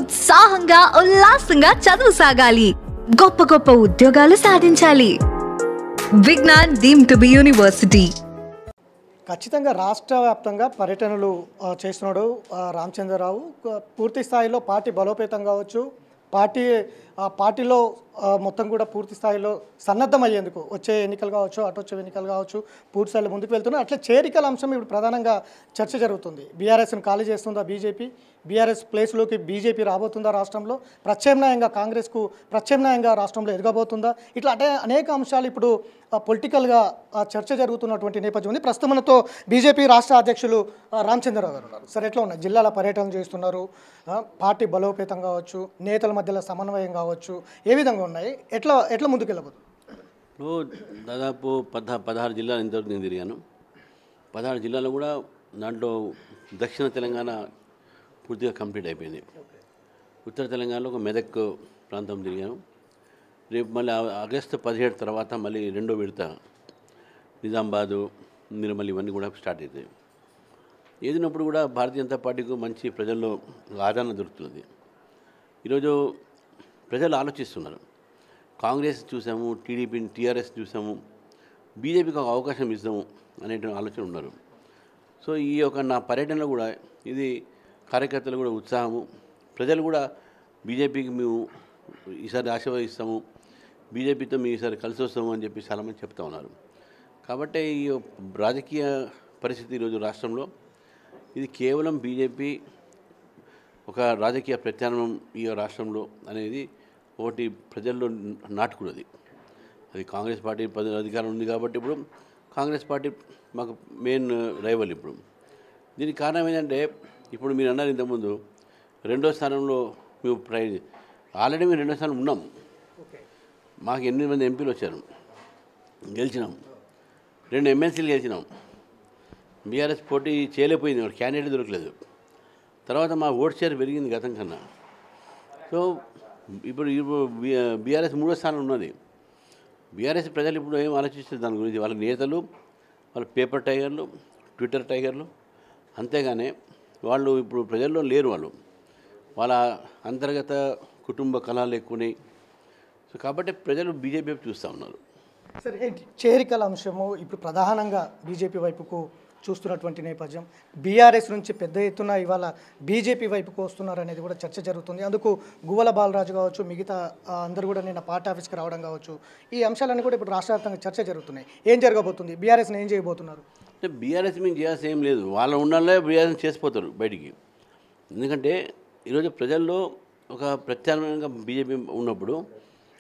ఉత్సాహంగా ఉల్లాసంగా చదువు సాగాలి, గొప్ప గొప్ప ఉద్యోగాలు సాధించాలి. Vignan deemed to be university. ఖచ్చితంగా రాష్ట్ర వ్యాప్తంగా పర్యటనలు చేస్తున్నాడు రామచంద్రరావు. పూర్తి స్థాయిలో పార్టీ బలోపేతం కావచ్చు, పార్టీలో మొత్తం కూడా పూర్తి స్థాయిలో సన్నద్ధమయ్యేందుకు వచ్చే ఎన్నికలు కావచ్చు, అటొచ్చే ఎన్నికలు కావచ్చు, పూర్తి స్థాయిలో ముందుకు వెళ్తున్నారు. అట్లా చేరికల అంశం ఇప్పుడు ప్రధానంగా చర్చ జరుగుతుంది. బీఆర్ఎస్ను ఖాళీ చేస్తుందా బీజేపీ, బీఆర్ఎస్ ప్లేస్లోకి బీజేపీ రాబోతుందా, రాష్ట్రంలో ప్రత్యామ్నాయంగా కాంగ్రెస్కు ప్రత్యామ్నాయంగా రాష్ట్రంలో ఎదగబోతుందా, ఇట్లా అంటే అనేక అంశాలు ఇప్పుడు పొలిటికల్గా చర్చ జరుగుతున్నటువంటి నేపథ్యం ఉంది. ప్రస్తుతం మనతో బీజేపీ రాష్ట్ర అధ్యక్షులు రామచంద్రరావు గారు ఉన్నారు. సరే, ఎట్లా ఉన్నాయి జిల్లాల పర్యటన చేస్తున్నారు, పార్టీ బలోపేతం కావచ్చు, నేతల మధ్యలో సమన్వయం కావచ్చు, ఏ విధంగా ఉన్నాయి, ఎట్లా ముందుకు వెళ్ళబోతుంది? దాదాపు 16 జిల్లాలు ఇంతవరకు నేను తిరిగాను. 16 జిల్లాలో కూడా దాంట్లో దక్షిణ తెలంగాణ పూర్తిగా కంప్లీట్ అయిపోయింది. ఉత్తర తెలంగాణలో ఒక మెదక్ ప్రాంతం తిరిగాను. రేపు మళ్ళీ ఆగస్టు 17 తర్వాత మళ్ళీ రెండో విడత నిజామాబాదు, నిర్మల్ ఇవన్నీ కూడా స్టార్ట్ అవుతాయి. ఏదినప్పుడు కూడా భారతీయ జనతా పార్టీకు మంచి ప్రజల్లో ఆదరణ దొరుకుతుంది. ఈరోజు ప్రజలు ఆలోచిస్తున్నారు. కాంగ్రెస్ చూసాము, టీఆర్ఎస్ చూసాము, బీజేపీకి ఒక అవకాశం ఇద్దాము అనే ఆలోచన ఉన్నారు. సో ఈ యొక్క నా పర్యటనలో కూడా ఇది కార్యకర్తలు కూడా ఉత్సాహము, ప్రజలు కూడా బీజేపీకి మేము ఈసారి ఆశీర్వదిస్తాము, బీజేపీతో మేము ఈసారి కలిసి వస్తాము అని చెప్పి చాలామంది చెప్తా ఉన్నారు. కాబట్టి ఈ రాజకీయ పరిస్థితి ఈరోజు రాష్ట్రంలో ఇది కేవలం బీజేపీ ఒక రాజకీయ ప్రత్యామ్నాయం ఈ రాష్ట్రంలో అనేది ఒకటి ప్రజల్లో నాటుకున్నది. అది కాంగ్రెస్ పార్టీ అధికారం ఉంది కాబట్టి ఇప్పుడు కాంగ్రెస్ పార్టీ మాకు మెయిన్ రైవల్. ఇప్పుడు దీనికి కారణం ఏంటంటే ఇప్పుడు మీరు అన్నారు ఇంతకుముందు రెండో స్థానంలో మేము ఆల్రెడీ మేము రెండో స్థానంలో ఉన్నాం. మాకు 8 మంది ఎంపీలు వచ్చారు, గెలిచినాం. 2 ఎమ్మెల్సీలు గెలిచినాం. బీఆర్ఎస్ పోటీ చేయలేకపోయింది, క్యాండిడేట్ దొరకలేదు. తర్వాత మా ఓట్ షేర్ పెరిగింది గతం కన్నా. సో ఇప్పుడు బీఆర్ఎస్ 3వ స్థానం ఉన్నది. బీఆర్ఎస్ ప్రజలు ఇప్పుడు ఏం ఆలోచిస్తారు దాని గురించి? వాళ్ళ నేతలు, వాళ్ళ పేపర్ టైగర్లు, ట్విట్టర్ టైగర్లు, అంతేగానే వాళ్ళు ఇప్పుడు ప్రజల్లో లేరు. వాళ్ళ అంతర్గత కుటుంబ కళాలు ఎక్కువనే. సో కాబట్టి ప్రజలు బీజేపీ వైపు చూస్తూ ఉన్నారు. సరే, చేరికల అంశము ఇప్పుడు ప్రధానంగా బీజేపీ వైపుకు చూస్తున్నటువంటి నేపథ్యం, బీఆర్ఎస్ నుంచి పెద్ద ఎత్తున ఇవాళ బీజేపీ వైపుకు వస్తున్నారు అనేది కూడా చర్చ జరుగుతుంది. అందుకు గువ్వల బాలరాజు కావచ్చు, మిగతా అందరూ కూడా నిన్న పార్టీ ఆఫీస్కి రావడం కావచ్చు, ఈ అంశాలన్నీ కూడా ఇప్పుడు రాష్ట్ర వ్యాప్తంగా చర్చ జరుగుతున్నాయి. ఏం జరగబోతుంది, బీఆర్ఎస్ని ఏం చేయబోతున్నారు? అంటే బీఆర్ఎస్ మేము చేయాల్సి ఏం లేదు, వాళ్ళ ఉండాలే బీఆర్ఎస్ చేసిపోతారు బయటికి. ఎందుకంటే ఈరోజు ప్రజల్లో ఒక ప్రత్యామ్నాయంగా బీజేపీ ఉన్నప్పుడు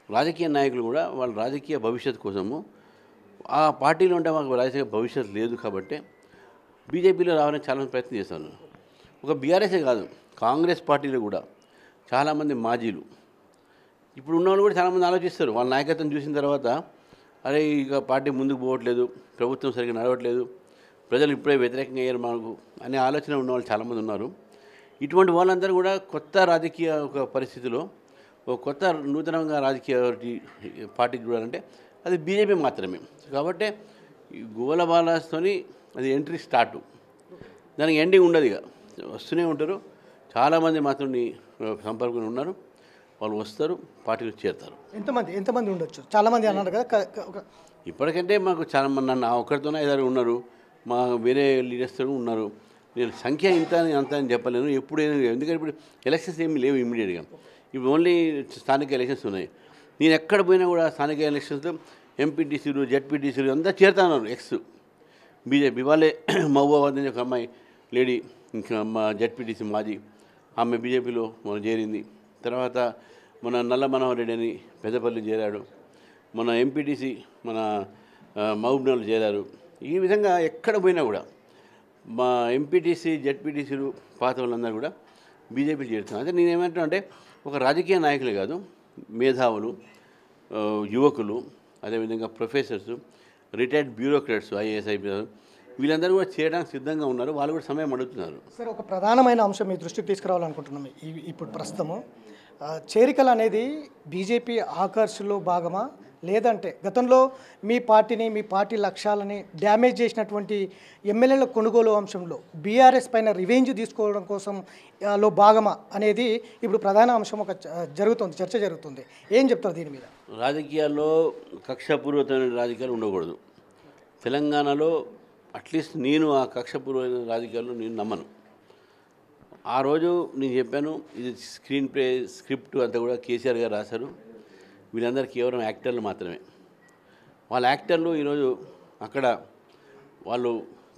రాజకీయ నాయకులు కూడా వాళ్ళ రాజకీయ భవిష్యత్తు కోసము ఆ పార్టీలో ఉంటే మాకు రాజకీయ భవిష్యత్తు లేదు కాబట్టి బీజేపీలో రావాలని చాలామంది ప్రయత్నం చేస్తాను. ఒక బీఆర్ఎస్ఏ కాదు, కాంగ్రెస్ పార్టీలో కూడా చాలామంది మాజీలు ఇప్పుడు ఉన్న వాళ్ళు కూడా చాలామంది ఆలోచిస్తారు. వాళ్ళ నాయకత్వం చూసిన తర్వాత అరే ఇక పార్టీ ముందుకు పోవట్లేదు, ప్రభుత్వం సరిగ్గా నడవట్లేదు, ప్రజలు ఇప్పుడే వ్యతిరేకంగా అయ్యారు మనకు అనే ఆలోచన ఉన్న వాళ్ళు చాలామంది ఉన్నారు. ఇటువంటి వాళ్ళందరూ కూడా కొత్త రాజకీయ ఒక పరిస్థితిలో ఒక కొత్త నూతనంగా రాజకీయ పార్టీకి చూడాలంటే అది బీజేపీ మాత్రమే. కాబట్టి గువ్వల బాలరాజుతోని అది ఎంట్రీ స్టార్టు, దానికి ఎండింగ్ ఉండదు. ఇక వస్తూనే ఉంటారు. చాలామంది మాత్రం సంపర్కంలో ఉన్నారు, వాళ్ళు వస్తారు, పార్టీలో చేరుతారు. ఎంతమంది ఉండొచ్చు? చాలామంది అన్నారు కదా. ఇప్పటికంటే మాకు చాలా మంది, నన్ను ఒక్కరితోనే 5 ఉన్నారు, మా వేరే లీడర్స్తో ఉన్నారు. నేను సంఖ్య ఇంత అంత అని చెప్పలేను. ఎప్పుడైనా ఎందుకంటే ఇప్పుడు ఎలక్షన్స్ ఏమి లేవు ఇమ్మీడియట్గా, ఇప్పుడు ఓన్లీ స్థానిక ఎలక్షన్స్ ఉన్నాయి. నేను ఎక్కడ పోయినా కూడా స్థానిక ఎలక్షన్స్లో ఎంపీటీసీలు, జెడ్పీటీసీలు అంతా చేరుతున్నారు. బీజేపీ వాళ్ళే మహబూబాబాద్ నుంచి ఒక అమ్మాయి లేడీ, ఇంకా మా జెడ్పీటీసీ మాజీ ఆమె బీజేపీలో మనం చేరింది. తర్వాత మన నల్ల మనోహర్ రెడ్డి అని పెద్దపల్లి చేరాడు, మన ఎంపీటీసీ మన మహబూబ్నగర్లో చేరారు. ఈ విధంగా ఎక్కడ పోయినా కూడా మా ఎంపీటీసీ, జెడ్పీటీసీలు పాత వాళ్ళందరూ కూడా బీజేపీ చేరుతున్నారు. అంటే నేనేమంటున్నా అంటే ఒక రాజకీయ నాయకులే కాదు, మేధావులు, యువకులు, అదేవిధంగా professors, retired bureaucrats, IAS, IPS వీళ్ళందరూ కూడా చేయడానికి సిద్ధంగా ఉన్నారు. వాళ్ళు కూడా సమయం అడుగుతున్నారు. సార్, ఒక ప్రధానమైన అంశం మీ దృష్టికి తీసుకురావాలనుకుంటున్నాం ఇప్పుడు ప్రస్తుతము. చేరికలు అనేది బీజేపీ ఆకర్షణలో భాగమా, లేదంటే గతంలో మీ పార్టీని, మీ పార్టీ లక్ష్యాలని డ్యామేజ్ చేసినటువంటి ఎమ్మెల్యేల కొనుగోలు అంశంలో బీఆర్ఎస్ పైన రివెంజ్ తీసుకోవడం కోసం లో భాగమా అనేది ఇప్పుడు ప్రధాన అంశం ఒక చర్చ జరుగుతుంది. ఏం చెప్తారు దీని మీద? రాజకీయాల్లో కక్షపూర్వకమైన రాజకీయాలు ఉండకూడదు. తెలంగాణలో అట్లీస్ట్ నేను ఆ కక్షపూర్వమైన రాజకీయాల్లో నేను నమ్మను. ఆ రోజు నేను చెప్పాను, ఇది స్క్రీన్ ప్లే స్క్రిప్ట్ అంతా కూడా కేసీఆర్ గారు రాశారు. వీళ్ళందరూ కేవలం యాక్టర్లు మాత్రమే. వాళ్ళ యాక్టర్లు ఈరోజు అక్కడ వాళ్ళు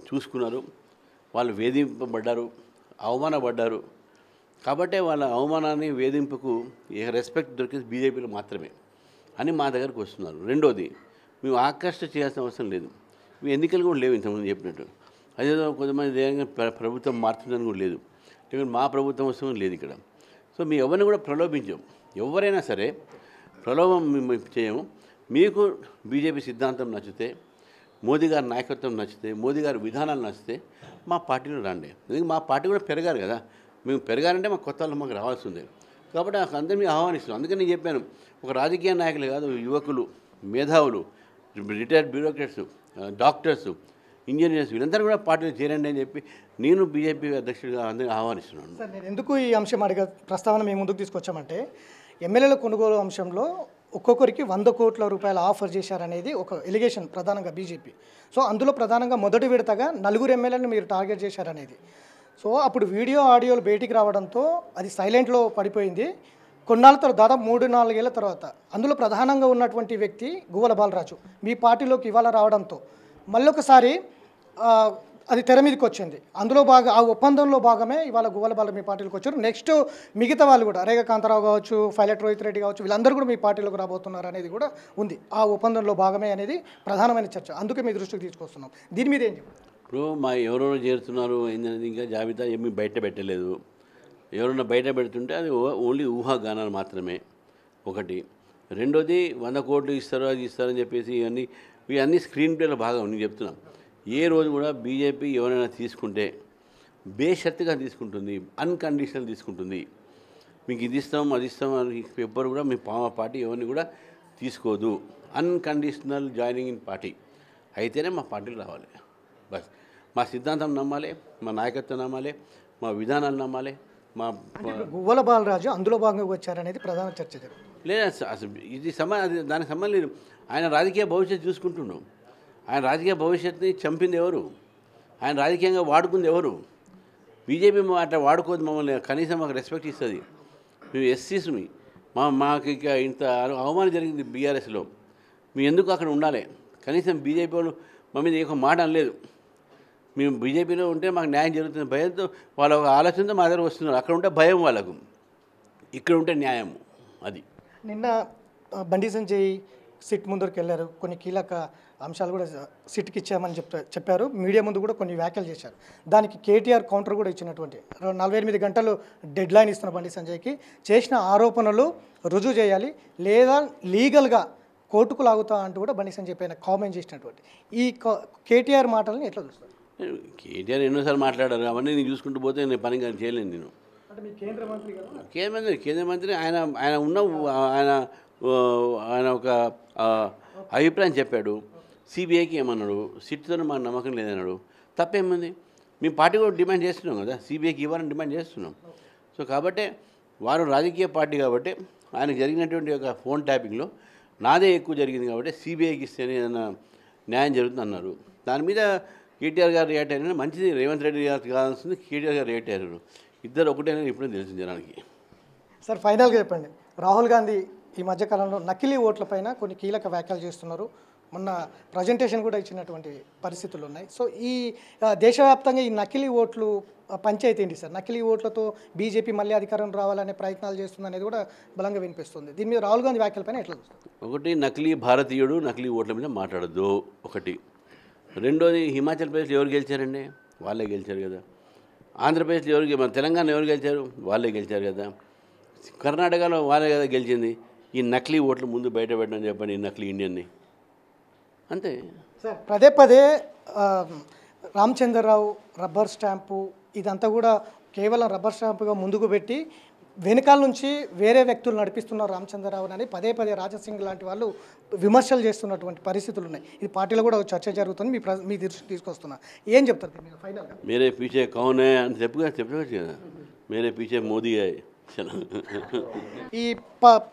చూసుకున్నారు, వాళ్ళు వేధింపబడ్డారు, అవమానపడ్డారు. కాబట్టే వాళ్ళ అవమానాన్ని, వేధింపుకు రెస్పెక్ట్ దొరికేది బీజేపీలో మాత్రమే అని మా దగ్గరకు వస్తున్నారు. రెండోది, మేము ఆకర్షణ చేయాల్సిన అవసరం లేదు. మేము ఎన్నికలు కూడా లేవు ఇంతకుముందు చెప్పినట్టు. అదేదో కొంతమంది ప్రభుత్వం మారుతుందని కూడా లేదు. లేకపోతే మా ప్రభుత్వం అవసరం లేదు ఇక్కడ. సో మీ ఎవరిని కూడా ప్రలోభించాం. ఎవరైనా సరే ప్రలోభం మేము చేయము. మీకు బీజేపీ సిద్ధాంతం నచ్చితే, మోదీ గారి నాయకత్వం నచ్చితే, మోదీ గారి విధానాలు నచ్చితే మా పార్టీలో రండి. ఎందుకంటే మా పార్టీ కూడా పెరగాలి కదా. మేము పెరగాలంటే మా కొత్త వాళ్ళు మాకు రావాల్సి ఉంది. కాబట్టి అందరినీ ఆహ్వానిస్తున్నాం. అందుకని నేను చెప్పాను, ఒక రాజకీయ నాయకులు కాదు, యువకులు, మేధావులు, రిటైర్డ్ బ్యూరోక్రాట్స్, డాక్టర్స్, ఇంజనీర్స్ వీళ్ళందరూ కూడా పార్టీలో చేరండి అని చెప్పి నేను బీజేపీ అధ్యక్షుడిగా అందరినీ ఆహ్వానిస్తున్నాను. సార్, నేను ఎందుకు ఈ అంశం ప్రస్తావన మేము ముందుకు తీసుకొచ్చామంటే, ఎమ్మెల్యేల కొనుగోలు అంశంలో ఒక్కొక్కరికి 100 కోట్ల రూపాయలు ఆఫర్ చేశారనేది ఒక ఎలిగేషన్ ప్రధానంగా బీజేపీ. సో అందులో ప్రధానంగా మొదటి విడతగా 4 ఎమ్మెల్యేలను మీరు టార్గెట్ చేశారనేది. సో అప్పుడు వీడియో ఆడియోలు బయటికి రావడంతో అది సైలెంట్లో పడిపోయింది. కొన్నాళ్ళ తర్వాత, దాదాపు 3-4 ఏళ్ల తర్వాత అందులో ప్రధానంగా ఉన్నటువంటి వ్యక్తి గువ్వల బాలరాజు మీ పార్టీలోకి ఇవాళ రావడంతో మళ్ళొకసారి అది తెర మీదకి వచ్చింది. అందులో ఆ ఒప్పందంలో భాగమే ఇవాళ గువ్వల బాల మీ పార్టీలోకి వచ్చారు. నెక్స్ట్ మిగతా వాళ్ళు కూడా రేగా కాంతారావు కావచ్చు, పైలట్ రోహిత్ రెడ్డి కావచ్చు, వీళ్ళందరూ కూడా మీ పార్టీలోకి రాబోతున్నారు అనేది కూడా ఉంది. ఆ ఒప్పందంలో భాగమే అనేది ప్రధానమైన చర్చ. అందుకే మీ దృష్టికి తీసుకొస్తున్నాం. దీని మీద ఏం చెప్పారు? ఇప్పుడు ఎవరెవరు చేరుతున్నారు ఏంటనేది ఇంకా జాబితా ఏమీ బయట పెట్టలేదు. ఎవరన్నా బయట పెడుతుంటే అది ఓన్లీ ఊహాగానాలు మాత్రమే ఒకటి. రెండోది 100 కోట్లు ఇస్తారు, అది ఇస్తారని చెప్పేసి ఇవన్నీ స్క్రీన్ ప్లేలో భాగం. నేను చెప్తున్నాం, ఏ రోజు కూడా బీజేపీ ఎవరైనా తీసుకుంటే బేషరతుగా తీసుకుంటుంది, అన్కండిషనల్ తీసుకుంటుంది. మీకు ఇది ఇస్తాం, అది ఇస్తాం అని ఎవ్వరు కూడా మీ పార్టీ ఎవరిని కూడా తీసుకోదు. అన్కండిషనల్ జాయినింగ్ ఇన్ పార్టీ అయితేనే మా పార్టీలు రావాలి. బస్ మా సిద్ధాంతం నమ్మాలి, మా నాయకత్వం నమ్మాలి, మా విధానాలు నమ్మాలి. మా గువ్వల బాలరాజు అందులో భాగంగా వచ్చారనేది ప్రధాన చర్చ జరుగుతుంది. లేదా అసలు ఇది దానికి సంబంధం లేదు. ఆయన రాజకీయ భవిష్యత్తు చూసుకుంటున్నాం. ఆయన రాజకీయ భవిష్యత్తుని చంపింది ఎవరు? ఆయన రాజకీయంగా వాడుకుంది ఎవరు? బీజేపీ అట్లా వాడుకోదు మమ్మల్ని. కనీసం మాకు రెస్పెక్ట్ ఇస్తుంది. మేము ఎస్సీస్మి, మాకు ఇక ఇంత అవమానం జరిగింది బీఆర్ఎస్లో. మేము ఎందుకు అక్కడ ఉండాలి? కనీసం బీజేపీ వాళ్ళు మా మీద ఒక మాట అనలేదు. మేము బీజేపీలో ఉంటే మాకు న్యాయం జరుగుతుంది భయంతో వాళ్ళ ఒక ఆలోచనతో మా దగ్గర వస్తున్నారు. అక్కడ ఉంటే భయం వాళ్ళకు, ఇక్కడ ఉంటే న్యాయం. అది నిన్న బండి సంజయ్ సిట్ ముందరికి వెళ్ళారు. కొన్ని కీలక అంశాలు కూడా సిట్కి ఇచ్చామని చెప్పారు. మీడియా ముందు కూడా కొన్ని వ్యాఖ్యలు చేశారు. దానికి కేటీఆర్ కౌంటర్ కూడా ఇచ్చినటువంటి 48 గంటలు డెడ్ లైన్ ఇస్తున్న బండి సంజయ్కి చేసిన ఆరోపణలు రుజువు చేయాలి, లేదా లీగల్గా కోర్టుకు లాగుతా అంటూ కూడా బండి సంజయ్ పైన కామెంట్ చేసినటువంటి ఈ కేటీఆర్ మాటలను ఎట్లా చూస్తారు? కేటీఆర్ ఎన్నోసార్లు మాట్లాడారు. అవన్నీ నేను చూసుకుంటూ పోతే నేను పని కానీ చేయలేను. నేను కేంద్ర మంత్రి ఆయన ఒక అభిప్రాయం చెప్పాడు. సిబిఐకి ఏమన్నాడు, సిట్తో మాకు నమ్మకం లేదన్నాడు. తప్పేముంది? మేము పార్టీ కూడా డిమాండ్ చేస్తున్నాం కదా, సిబిఐకి ఇవ్వాలని డిమాండ్ చేస్తున్నాం. సో కాబట్టి వారు రాజకీయ పార్టీ కాబట్టి ఆయనకు జరిగినటువంటి ఒక ఫోన్ ట్యాపింగ్లో నాదే ఎక్కువ జరిగింది కాబట్టి సిబిఐకి ఇస్తేనే ఏదైనా న్యాయం జరుగుతుంది అన్నారు. దాని మీద కేటీఆర్ గారు రియాక్ట్ అయినా మంచిది. రేవంత్ రెడ్డి గారు కావాల్సింది కేటీఆర్ గారు రియాక్ట్ అయ్యారు. ఇద్దరు ఒకటేనా ఇప్పుడే తెలిసింది జనానికి. సార్, ఫైనల్గా చెప్పండి, రాహుల్ గాంధీ ఈ మధ్యకాలంలో నకిలీ ఓట్లపైన కొన్ని కీలక వ్యాఖ్యలు చేస్తున్నారు. మొన్న ప్రజెంటేషన్ కూడా ఇచ్చినటువంటి పరిస్థితులు ఉన్నాయి. సో ఈ దేశవ్యాప్తంగా ఈ నకిలీ ఓట్లు పంచాయతీ ఏంటి సార్? నకిలీ ఓట్లతో బీజేపీ మళ్ళీ అధికారం రావాలనే ప్రయత్నాలు చేస్తుంది అనేది కూడా బలంగా వినిపిస్తుంది. దీని మీద రాహుల్ గాంధీ వ్యాఖ్యలపైన ఎట్లా చూస్తారు? ఒకటి, నకిలీ భారతీయుడు నకిలీ ఓట్ల మీద మాట్లాడద్దు ఒకటి. రెండోది, హిమాచల్ ప్రదేశ్లో ఎవరు గెలిచారండి? వాళ్ళే గెలిచారు కదా. ఆంధ్రప్రదేశ్లో ఎవరు, మన తెలంగాణ ఎవరు గెలిచారు? వాళ్ళే గెలిచారు కదా. కర్ణాటకలో వాళ్ళే కదా గెలిచింది. ఈ నకిలీ ఓట్లు ముందు బయట పెట్టడం చెప్పండి, ఈ నకిలీ ఇండియన్ని. అంతే సార్. పదే పదే రామచంద్రరావు రబ్బర్ స్టాంపు ఇదంతా కూడా కేవలం రబ్బర్ స్టాంపుగా ముందుకు పెట్టి వెనకాల నుంచి వేరే వ్యక్తులు నడిపిస్తున్నారు రామచంద్రరావు అని పదే పదే రాజసింగ్ లాంటి వాళ్ళు విమర్శలు చేస్తున్నటువంటి పరిస్థితులు ఉన్నాయి. ఇది పార్టీలో కూడా చర్చ జరుగుతుంది. మీ దృష్టికి తీసుకొస్తున్నా, ఏం చెప్తారు మీరు ఫైనల్గా? మేరే పీछे कौन है అని చెప్పవచ్చు కదా. మేరే పీछे మోదీ है. ఈ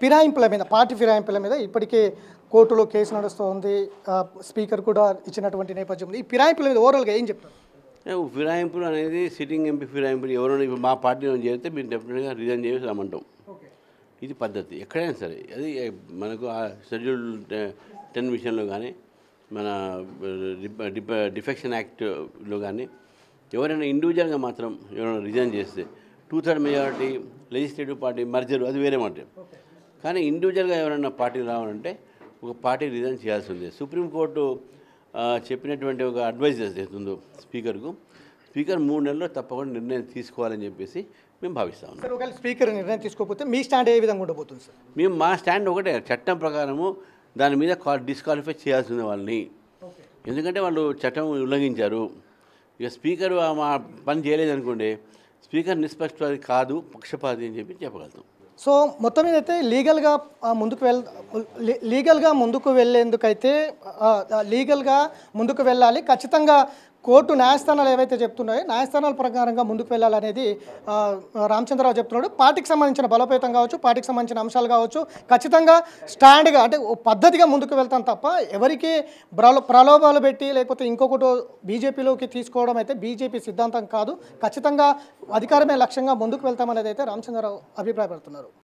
ఫిరాయింపుల మీద, పార్టీ ఫిరాయింపుల మీద ఇప్పటికే కోర్టులో కేసు నడుస్తుంది. స్పీకర్ కూడా ఇచ్చినటువంటి నేపథ్యం. ఈ ఫిరాయింపుల మీద ఓవరాల్గా ఏం చెప్తారు? ఫిరాయింపులు అనేది సిట్టింగ్ ఎంపీ ఫిరాయింపులు ఎవరైనా ఇప్పుడు మా పార్టీలో చేరితే మీరు డెఫినెట్గా రిజైన్ చేసి రమ్మంటాం. ఇది పద్ధతి ఎక్కడైనా సరే. అది మనకు ఆ షెడ్యూల్ 10 విషయంలో కానీ మన డిఫెక్షన్ యాక్ట్లో కానీ ఎవరైనా ఇండివిజువల్గా మాత్రం ఎవరైనా రిజైన్ చేస్తే 2/3 మెజారిటీ లెజిస్లేటివ్ పార్టీ మర్జర్ అది వేరే మాట. కానీ ఇండివిజువల్గా ఎవరైనా పార్టీ రావాలంటే ఒక పార్టీ రిజైన్ చేయాల్సి ఉంది. సుప్రీంకోర్టు చెప్పినటువంటి ఒక అడ్వైజ్ చేస్తుందో స్పీకర్కు, స్పీకర్ 3 నెలల్లో తప్పకుండా నిర్ణయం తీసుకోవాలని చెప్పేసి మేము భావిస్తాం. సార్, ఒకవేళ స్పీకర్ నిర్ణయం తీసుకోకపోతే మీ స్టాండ్ ఏ విధంగా ఉండబోతుంది సార్? మా స్టాండ్ ఒకటే, చట్టం ప్రకారము దాని మీద డిస్క్వాలిఫై చేయాల్సింది వాళ్ళని. ఎందుకంటే వాళ్ళు చట్టం ఉల్లంఘించారు. ఇక స్పీకర్ మా పని చేయలేదనుకోండి, స్పీకర్ నిష్పక్షపాతి కాదు, పక్షపాతి అని చెప్పి చెప్పగలుగుతాం. సో మొత్తం మీద అయితే లీగల్గా ముందుకు వెళ్ళేందుకైతే లీగల్గా ముందుకు వెళ్ళాలి. ఖచ్చితంగా కోర్టు న్యాయస్థానాలు ఏవైతే చెప్తున్నాయో న్యాయస్థానాల ప్రకారంగా ముందుకు వెళ్ళాలనేది రామచంద్రరావు చెప్తున్నాడు. పార్టీకి సంబంధించిన బలోపేతం కావచ్చు, పార్టీకి సంబంధించిన అంశాలు కావచ్చు, ఖచ్చితంగా స్టాండ్గా అంటే పద్ధతిగా ముందుకు వెళ్తాం తప్ప ఎవరికి ప్రలోభాలు పెట్టి లేకపోతే ఇంకొకటి బీజేపీలోకి తీసుకోవడం అయితే బీజేపీ సిద్ధాంతం కాదు. ఖచ్చితంగా అధికారమే లక్ష్యంగా ముందుకు వెళ్తామనేది అయితే రామచంద్రరావు అభిప్రాయపడుతున్నారు.